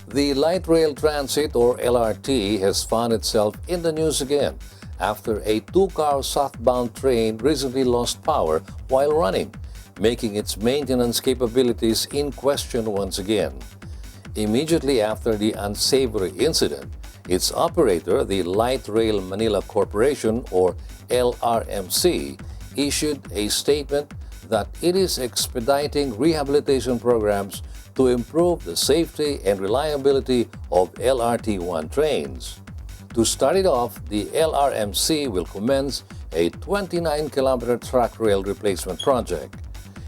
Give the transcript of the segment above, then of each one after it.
The Light Rail Transit or LRT has found itself in the news again after a two-car southbound train recently lost power while running, making its maintenance capabilities in question once again. Immediately after the unsavory incident, its operator, the Light Rail Manila Corporation or LRMC, issued a statement that it is expediting rehabilitation programs to improve the safety and reliability of LRT-1 trains. To start it off, the LRMC will commence a 29-kilometer track rail replacement project.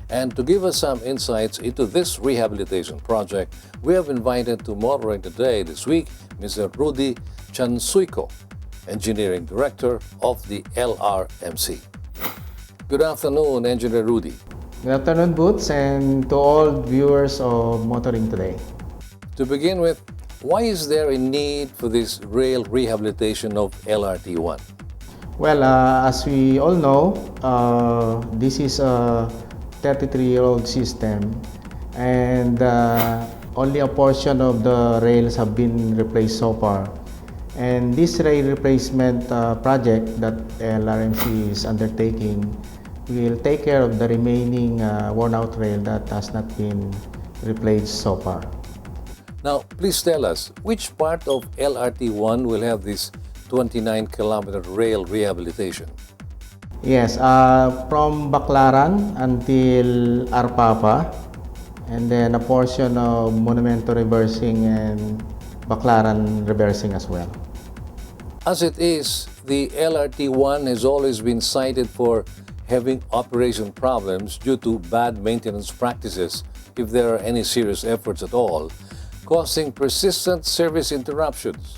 And to give us some insights into this rehabilitation project, we have invited to moderate the day this week Mr. Rudy Chan-suy-co, Engineering Director of the LRMC. Good afternoon, Engineer Rudy. Good afternoon, Boots, and to all viewers of Motoring Today. To begin with, why is there a need for this rail rehabilitation of LRT-1? Well, as we all know, this is a 33-year-old system, and only a portion of the rails have been replaced so far. And this rail replacement project that LRMC is undertaking will take care of the remaining worn-out rail that has not been replaced so far. Now, please tell us, which part of LRT-1 will have this 29-kilometer rail rehabilitation? Yes, from Baclaran until Arpapa, and then a portion of Monumento reversing and Baclaran reversing as well. As it is, the LRT-1 has always been cited for having operation problems due to bad maintenance practices, if there are any serious efforts at all, causing persistent service interruptions.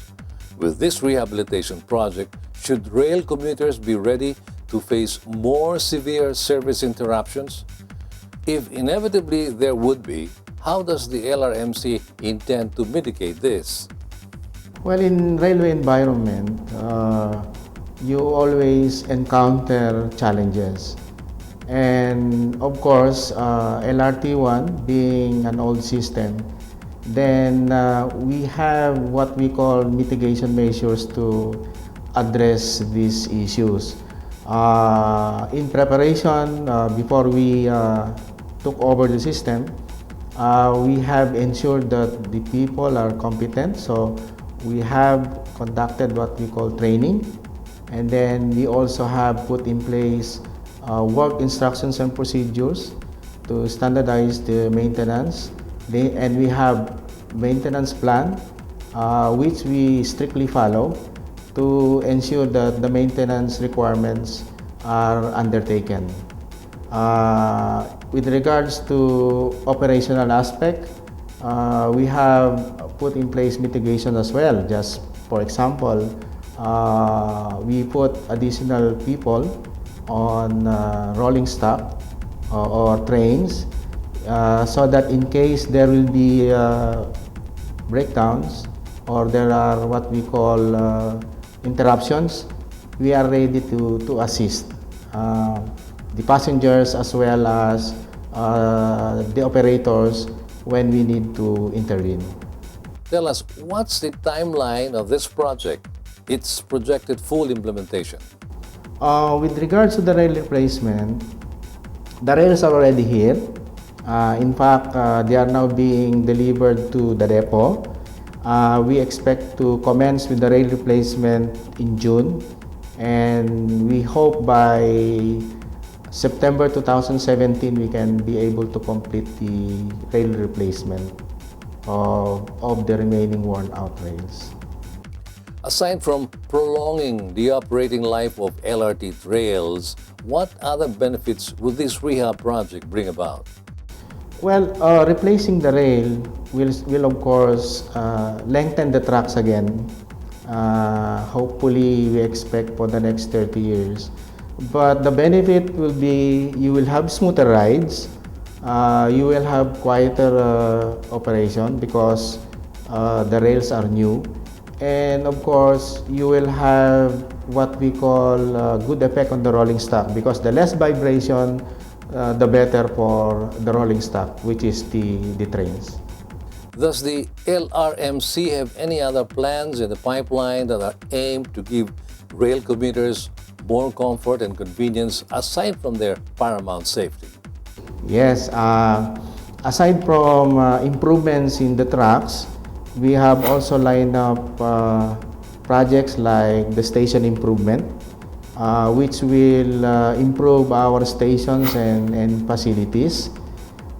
With this rehabilitation project, should rail commuters be ready to face more severe service interruptions? If inevitably there would be, how does the LRMC intend to mitigate this? Well, in railway environment, you always encounter challenges. And of course, LRT-1 being an old system, then we have what we call mitigation measures to address these issues. In preparation, before we took over the system, we have ensured that the people are competent. So we have conducted what we call training, and then we also have put in place work instructions and procedures to standardize the maintenance. And we have maintenance plan which we strictly follow to ensure that the maintenance requirements are undertaken. With regards to operational aspect, we have put in place mitigation as well. Just for example, we put additional people on rolling stock or trains so that in case there will be breakdowns or there are what we call interruptions, we are ready to assist the passengers as well as the operators when we need to intervene. Tell us, what's the timeline of this project, its projected full implementation? With regards to the rail replacement, the rails are already here. In fact, they are now being delivered to the depot. We expect to commence with the rail replacement in June, and we hope by September 2017 we can be able to complete the rail replacement of the remaining worn-out rails. Aside from prolonging the operating life of LRT rails, what other benefits would this rehab project bring about? Well, replacing the rail will of course lengthen the tracks again. Hopefully, we expect for the next 30 years. But the benefit will be you will have smoother rides, you will have quieter operation because the rails are new, and of course you will have what we call good effect on the rolling stock because the less vibration, the better for the rolling stock, which is the trains. Does the LRMC have any other plans in the pipeline that are aimed to give rail commuters more comfort and convenience aside from their paramount safety? Yes, aside from improvements in the tracks, we have also lined up projects like the station improvement, which will improve our stations and facilities.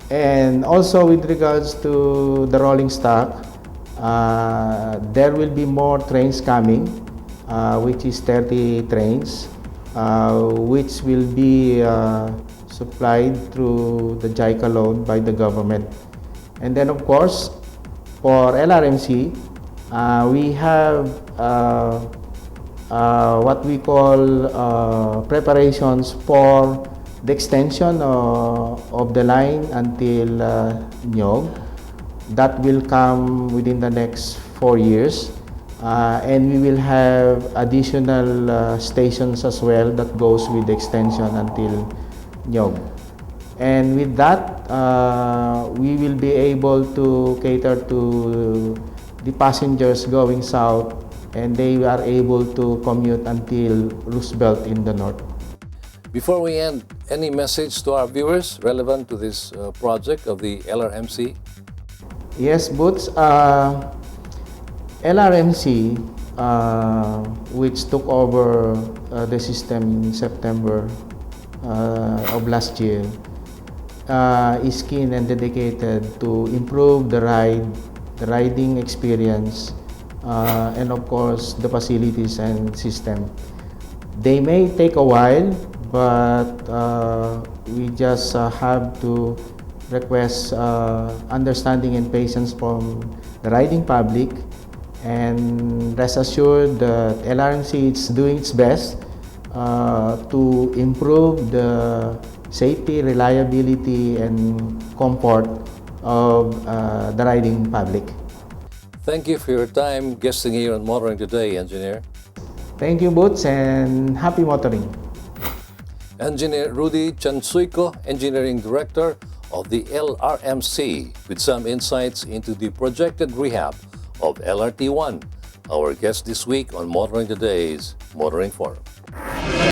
And also with regards to the rolling stock, there will be more trains coming, which is 30 trains, which will be supplied through the JICA loan by the government. And then of course, for LRMC, we have what we call preparations for the extension of the line until Nyog. That will come within the next 4 years. And we will have additional stations as well that goes with the extension until Nyog. And with that, we will be able to cater to the passengers going south, and they are able to commute until Roosevelt in the north. Before we end, any message to our viewers relevant to this project of the LRMC? Yes, Boots. LRMC, which took over the system in September of last year, is keen and dedicated to improve the riding experience, and of course the facilities and system. They may take a while, but we just have to request understanding and patience from the riding public, and rest assured that LRMC is doing its best to improve the safety, reliability, and comfort of the riding public. Thank you for your time guesting here on Motoring Today, Engineer. Thank you, Boots, and happy motoring. Engineer Rudy Chan-suy-co, Engineering Director of the LRMC, with some insights into the projected rehab of LRT1, our guest this week on Motoring Today's Motoring Forum.